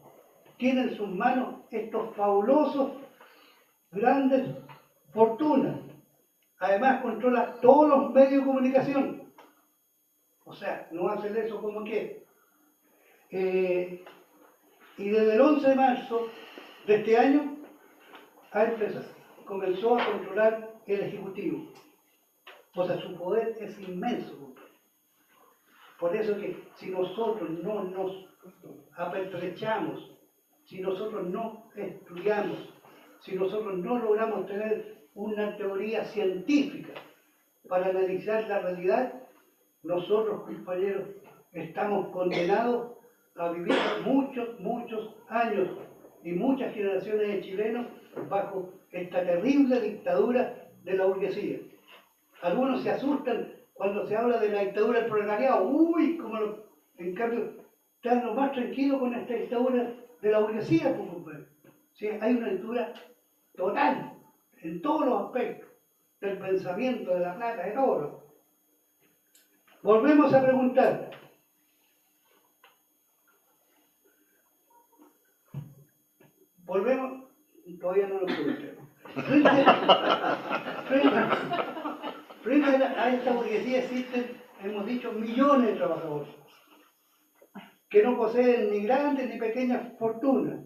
tiene en sus manos estos fabulosos, grandes fortunas, además controla todos los medios de comunicación. O sea, no hacen eso como que. Y desde el 11 de marzo de este año comenzó a controlar el Ejecutivo. O sea, su poder es inmenso, compadre. Por eso que si nosotros no nos apertrechamos, si nosotros no estudiamos, si nosotros no logramos tener una teoría científica para analizar la realidad, nosotros, compañeros, estamos condenados a vivir muchos años y muchas generaciones de chilenos bajo esta terrible dictadura de la burguesía. Algunos se asustan cuando se habla de la dictadura del proletariado. ¡Uy! En cambio, están lo más tranquilos con esta dictadura de la burguesía, pues, compadre. Sí, hay una dictadura total, en todos los aspectos, del pensamiento, de la plata, de todo. Volvemos a preguntar. Todavía no lo preguntemos. Frente a esta burguesía existen, hemos dicho, millones de trabajadores que no poseen ni grandes ni pequeñas fortunas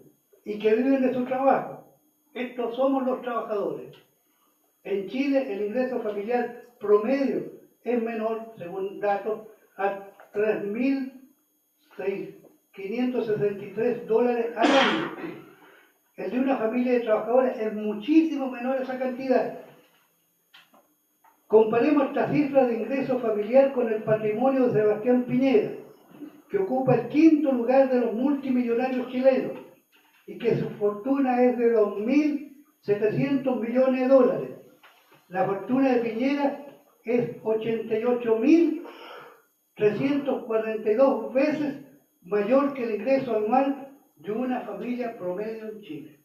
y que viven de su trabajo. Estos somos los trabajadores. En Chile el ingreso familiar promedio es menor, según datos, a $3.563 al año. El de una familia de trabajadores es muchísimo menor esa cantidad. Comparemos esta cifra de ingreso familiar con el patrimonio de Sebastián Piñera, que ocupa el 5º lugar de los multimillonarios chilenos y que su fortuna es de $2.700 millones. La fortuna de Piñera es 88.342 veces mayor que el ingreso anual de una familia promedio en Chile.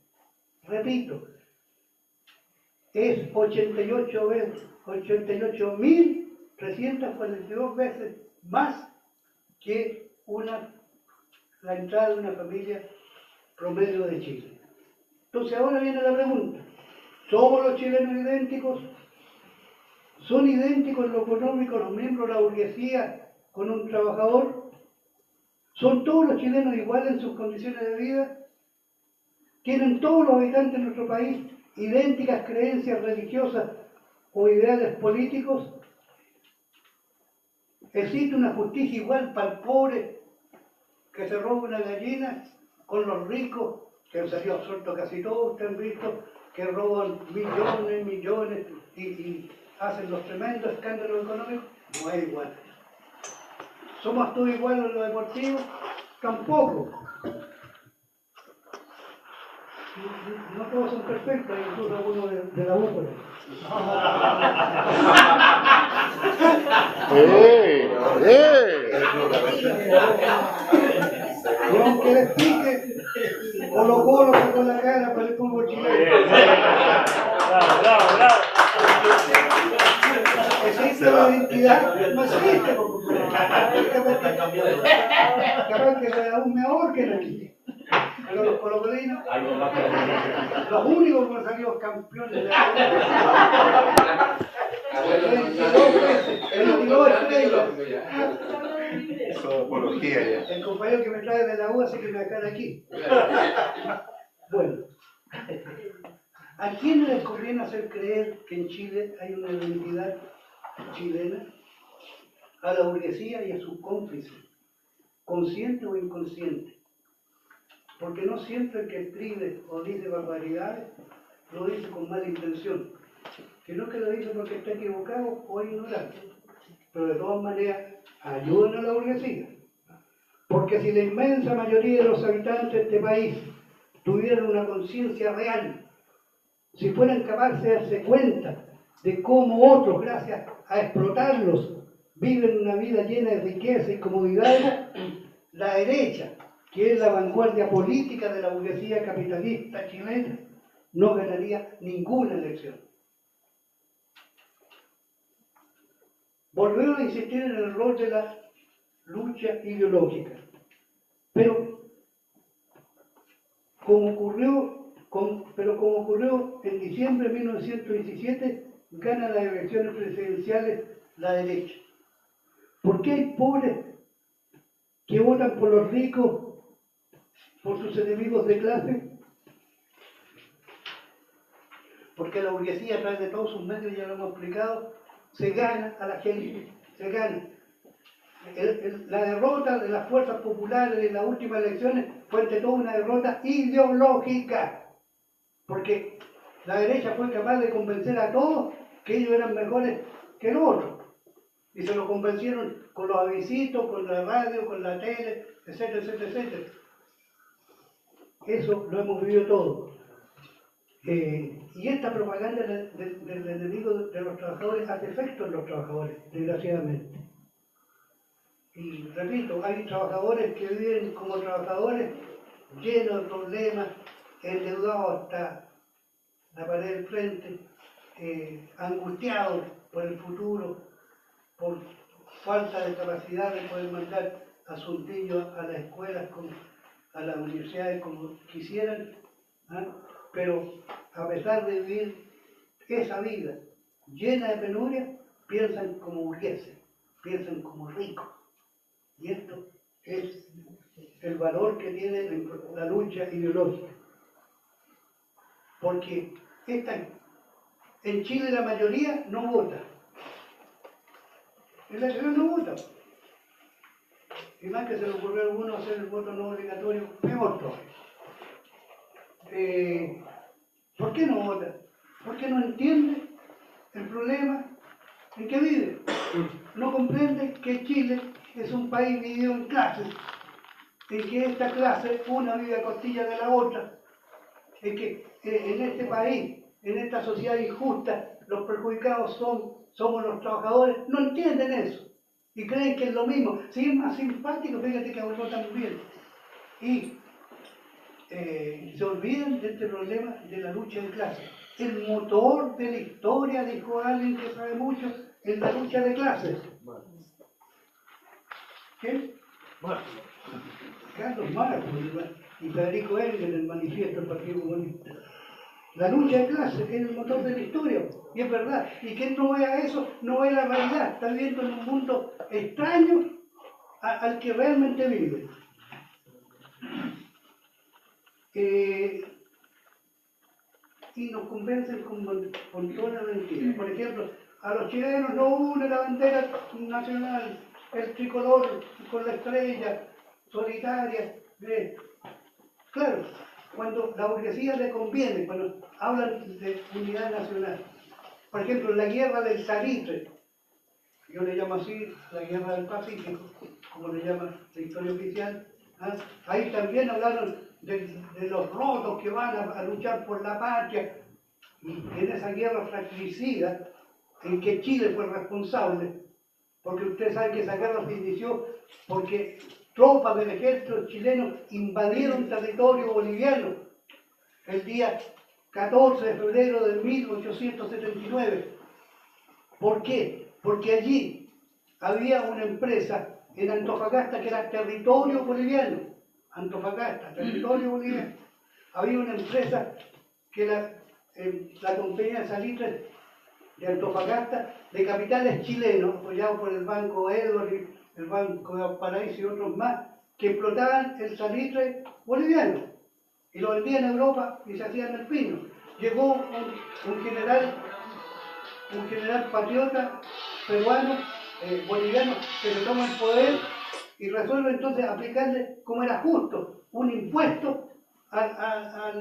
Repito, es 88.342 veces más que la entrada de una familia promedio de Chile. Entonces ahora viene la pregunta: ¿somos los chilenos idénticos? ¿Son idénticos en lo económico los miembros de la burguesía con un trabajador? ¿Son todos los chilenos iguales en sus condiciones de vida? ¿Tienen todos los habitantes de nuestro país idénticas creencias religiosas o ideales políticos? ¿Existe una justicia igual para el pobre que se roba una gallina con los ricos, que han salido absueltos casi todos, ustedes han visto, que roban millones y hacen los tremendos escándalos económicos? No es igual. ¿Somos todos iguales en lo deportivo? Tampoco. No todos son perfectos, incluso algunos de la U. Y aunque les pique, Colo-Colo sacó la cara para el fútbol chileno. Bravo. ¿Existe la identidad? No existe. Capaz que sea aún mejor que la aquí. Pero los colocolinos, los únicos que han salido campeones de la 22 estrellas.
Eso es apología ya.
El compañero que me trae de la U así que me dejan aquí. Bueno, ¿a quién les conviene hacer creer que en Chile hay una identidad chilena? A la burguesía y a sus cómplices, consciente o inconsciente. Porque no siempre el que escribe o dice barbaridades lo dice con mala intención, sino que lo dice porque está equivocado o ignorante. Pero de todas maneras ayudan a la burguesía. Porque si la inmensa mayoría de los habitantes de este país tuvieran una conciencia real, si fueran capaces de darse cuenta de cómo otros, gracias a explotarlos, viven una vida llena de riqueza y comodidades, la derecha, que es la vanguardia política de la burguesía capitalista chilena, no ganaría ninguna elección. Volvieron a insistir en el rol de la lucha ideológica, pero como ocurrió en diciembre de 1917, gana las elecciones presidenciales la derecha. ¿Por qué hay pobres que votan por los ricos, por sus enemigos de clase? porque la burguesía a través de todos sus medios, ya lo hemos explicado, se gana a la gente, se gana. La derrota de las fuerzas populares en las últimas elecciones fue ante todo una derrota ideológica, porque la derecha fue capaz de convencer a todos que ellos eran mejores que los otros, y se lo convencieron con los avisitos, con la radio, con la tele, etcétera, etcétera, etcétera. Eso lo hemos vivido todos. Y esta propaganda del enemigo de los trabajadores hace efecto en los trabajadores, desgraciadamente. Y repito, hay trabajadores que viven como trabajadores llenos de problemas, endeudados hasta la pared del frente, angustiados por el futuro, por falta de capacidad de poder mandar a sus niños a las escuelas, a las universidades como quisieran, ¿ah? Pero a pesar de vivir esa vida llena de penuria, piensan como burgueses, piensan como ricos. Y esto es el valor que tiene la lucha ideológica. Porque en Chile la mayoría no vota. En la ciudad no vota. Y más que se le ocurrió a algunos hacer el voto no obligatorio, peor todavía. ¿Por qué no vota? Porque no entiende el problema en que vive. No comprende que Chile es un país dividido en clases, en que esta clase, una vive a costilla de la otra, en que en este país, en esta sociedad injusta, los perjudicados somos los trabajadores. No entienden eso y creen que es lo mismo. Si es más simpático, fíjate que habló también. Y se olvidan de este problema de la lucha de clases. El motor de la historia, dijo alguien que sabe mucho, es la lucha de clases. ¿Qué? Carlos Marx y Federico Engels en el manifiesto del Partido Comunista. La lucha de clases es el motor de la historia, y es verdad. Y quien no vea eso, no ve la realidad. Está viviendo en un mundo extraño al que realmente vive. Y nos convencen con toda la mentira. Por ejemplo, a los chilenos no une la bandera nacional, el tricolor con la estrella solitaria. Claro, cuando la burguesía le conviene, cuando hablan de unidad nacional. Por ejemplo, la guerra del salitre, yo le llamo así, la guerra del Pacífico, como le llama la historia oficial. ¿Ah? Ahí también hablaron de los rotos que van a luchar por la patria, y en esa guerra fratricida en que Chile fue responsable, porque ustedes saben que esa guerra se inició porque tropas del ejército chileno invadieron territorio boliviano el día 14 de febrero de 1879. ¿Por qué? Porque allí había una empresa en Antofagasta que era territorio boliviano. Antofagasta, territorio boliviano. Había una empresa que la compañía de salitres de Antofagasta, de capitales chilenos, apoyado por el Banco Edward, el Banco de Paraíso y otros más, que explotaban el salitre boliviano y lo vendían en Europa y se hacían el pino. Llegó un general patriota peruano, boliviano, que se toma el poder y resuelve entonces aplicarle, como era justo, un impuesto a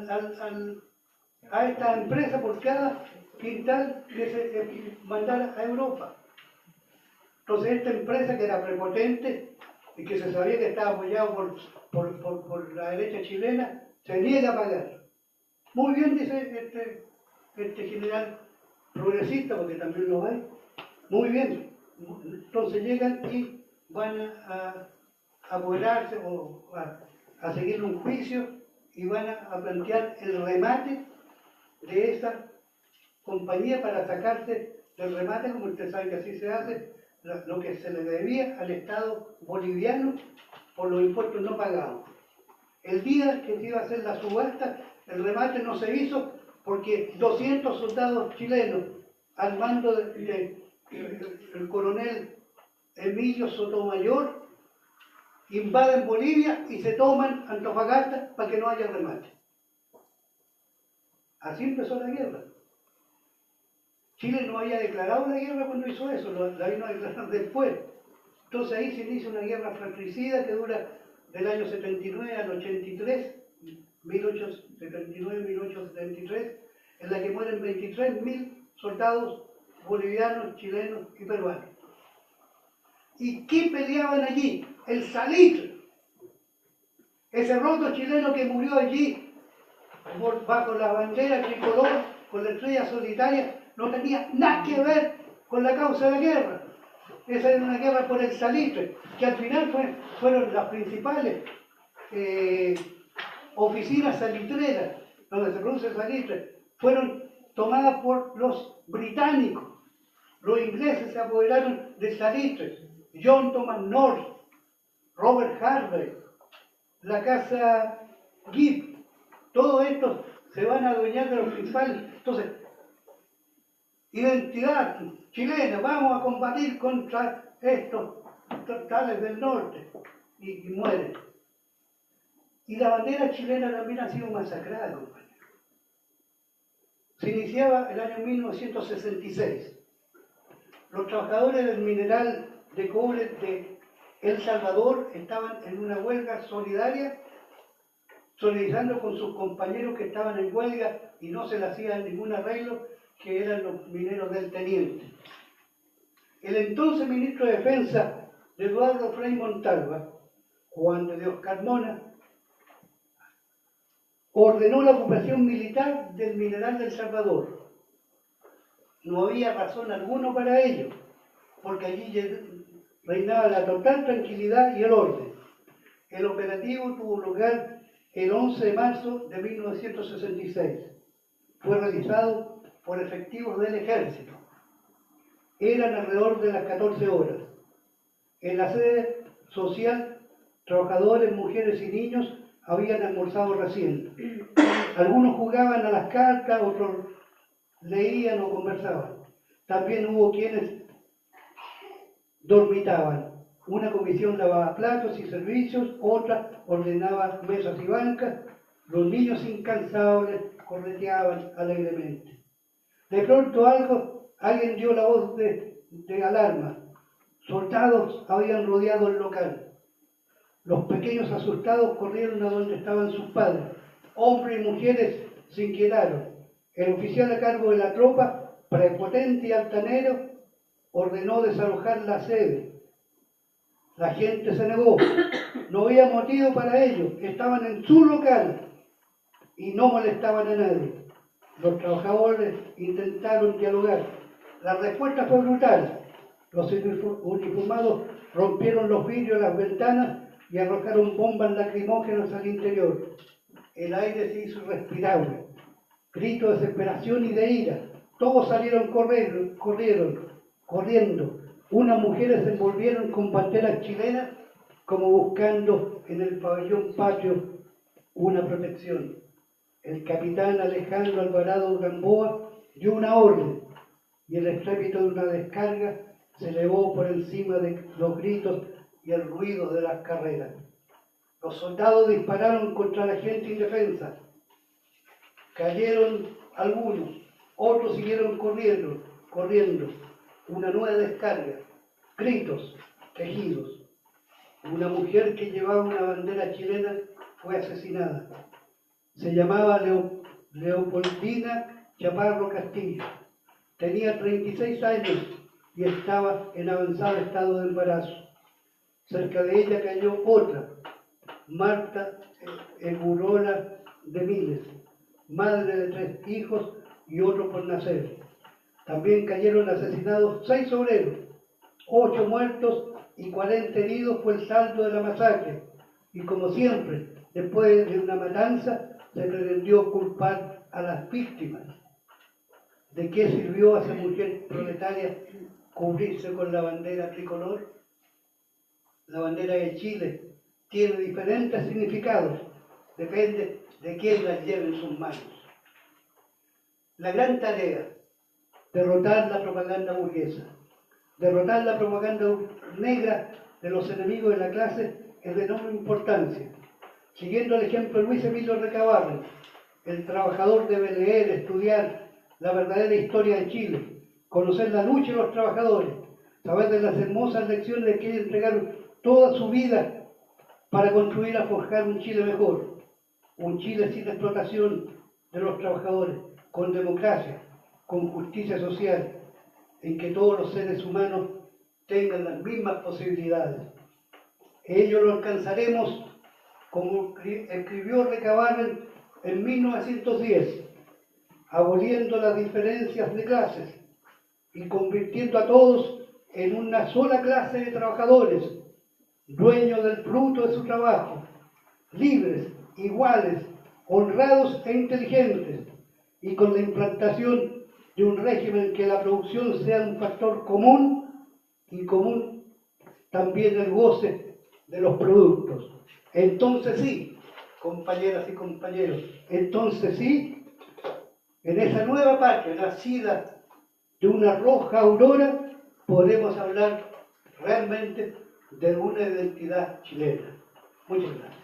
esta empresa por cada quintal que se mandara a Europa. Entonces esta empresa, que era prepotente y que se sabía que estaba apoyado por la derecha chilena, se niega a pagar. Muy bien, dice este general progresista, porque también lo hay. Muy bien. Entonces llegan y van a apoderarse o a seguir un juicio y van a plantear el remate de esa compañía para sacarse del remate, como usted sabe que así se hace, lo que se le debía al Estado boliviano por los impuestos no pagados. El día que se iba a hacer la subasta, el remate no se hizo porque 200 soldados chilenos al mando del coronel Emilio Sotomayor invaden Bolivia y se toman Antofagasta para que no haya remate. Así empezó la guerra. Chile no había declarado la guerra cuando hizo eso, la vino a declarar después. Entonces ahí se inicia una guerra fratricida que dura del año 79 al 83, 1879-1873, en la que mueren 23.000 soldados bolivianos, chilenos y peruanos. ¿Y qué peleaban allí? El salitre. Ese roto chileno que murió allí bajo la bandera tricolor con la estrella solitaria no tenía nada que ver con la causa de la guerra. Esa era una guerra por el salitre, que al final fueron las principales oficinas salitreras donde se produce el salitre, fueron tomadas por los británicos. Los ingleses se apoderaron del salitre. John Thomas North, Robert Harvey, la casa Gibb, todos estos se van a adueñar de los principales. Entonces, identidad chilena, vamos a combatir contra estos tales del norte, y mueren. Y la bandera chilena también ha sido masacrada, compañero. Se iniciaba el año 1966. Los trabajadores del mineral de cobre de El Salvador estaban en una huelga solidaria, solidarizando con sus compañeros que estaban en huelga y no se le hacía ningún arreglo, que eran los mineros del Teniente. El entonces ministro de Defensa de Eduardo Frei Montalva, Juan de Dios Carmona, ordenó la ocupación militar del mineral del Salvador. No había razón alguna para ello, porque allí reinaba la total tranquilidad y el orden. El operativo tuvo lugar el 11 de marzo de 1966. Fue realizado por efectivos del ejército. Eran alrededor de las 14 horas. En la sede social, trabajadores, mujeres y niños habían almorzado recién. Algunos jugaban a las cartas, otros leían o conversaban. También hubo quienes dormitaban. Una comisión lavaba platos y servicios, otra ordenaba mesas y bancas. Los niños incansables correteaban alegremente. De pronto alguien dio la voz de alarma. Soldados habían rodeado el local. Los pequeños asustados corrieron a donde estaban sus padres. Hombres y mujeres se inquietaron. El oficial a cargo de la tropa, prepotente y altanero, ordenó desalojar la sede. La gente se negó. No había motivo para ello. Estaban en su local y no molestaban a nadie. Los trabajadores intentaron dialogar. La respuesta fue brutal. Los uniformados rompieron los vidrios de las ventanas y arrojaron bombas lacrimógenas al interior. El aire se hizo irrespirable. Gritos de desesperación y de ira. Todos salieron corriendo. Unas mujeres se envolvieron con banderas chilenas como buscando en el pabellón patrio una protección. El capitán Alejandro Alvarado Gamboa dio una orden y el estrépito de una descarga se elevó por encima de los gritos y el ruido de las carreras. Los soldados dispararon contra la gente indefensa. Cayeron algunos, otros siguieron corriendo. Una nueva descarga, gritos, quejidos. Una mujer que llevaba una bandera chilena fue asesinada. Se llamaba Leopoldina Chaparro Castillo. Tenía 36 años y estaba en avanzado estado de embarazo. Cerca de ella cayó otra, Marta Egurola de Miles, madre de 3 hijos y otro por nacer. También cayeron asesinados 6 obreros, 8 muertos y 40 heridos fue el saldo de la masacre. Y como siempre, después de una matanza, se pretendió culpar a las víctimas. ¿De qué sirvió a esa mujer proletaria cubrirse con la bandera tricolor? La bandera de Chile tiene diferentes significados, depende de quién la lleve en sus manos. La gran tarea, derrotar la propaganda burguesa, derrotar la propaganda negra de los enemigos de la clase es de enorme importancia. Siguiendo el ejemplo de Luis Emilio Recabarren, el trabajador debe leer, estudiar la verdadera historia de Chile, conocer la lucha de los trabajadores, saber de las hermosas lecciones que ellos entregaron toda su vida para construir y forjar un Chile mejor, un Chile sin explotación de los trabajadores, con democracia, con justicia social, en que todos los seres humanos tengan las mismas posibilidades. Ello lo alcanzaremos, como escribió Recabarren en 1910, aboliendo las diferencias de clases y convirtiendo a todos en una sola clase de trabajadores, dueños del fruto de su trabajo, libres, iguales, honrados e inteligentes, y con la implantación de un régimen en que la producción sea un factor común y común también el goce de los productos. Entonces sí, compañeras y compañeros, entonces sí, en esa nueva patria nacida de una roja aurora, podemos hablar realmente de una identidad chilena. Muchas gracias.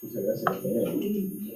Muchas gracias, compañero.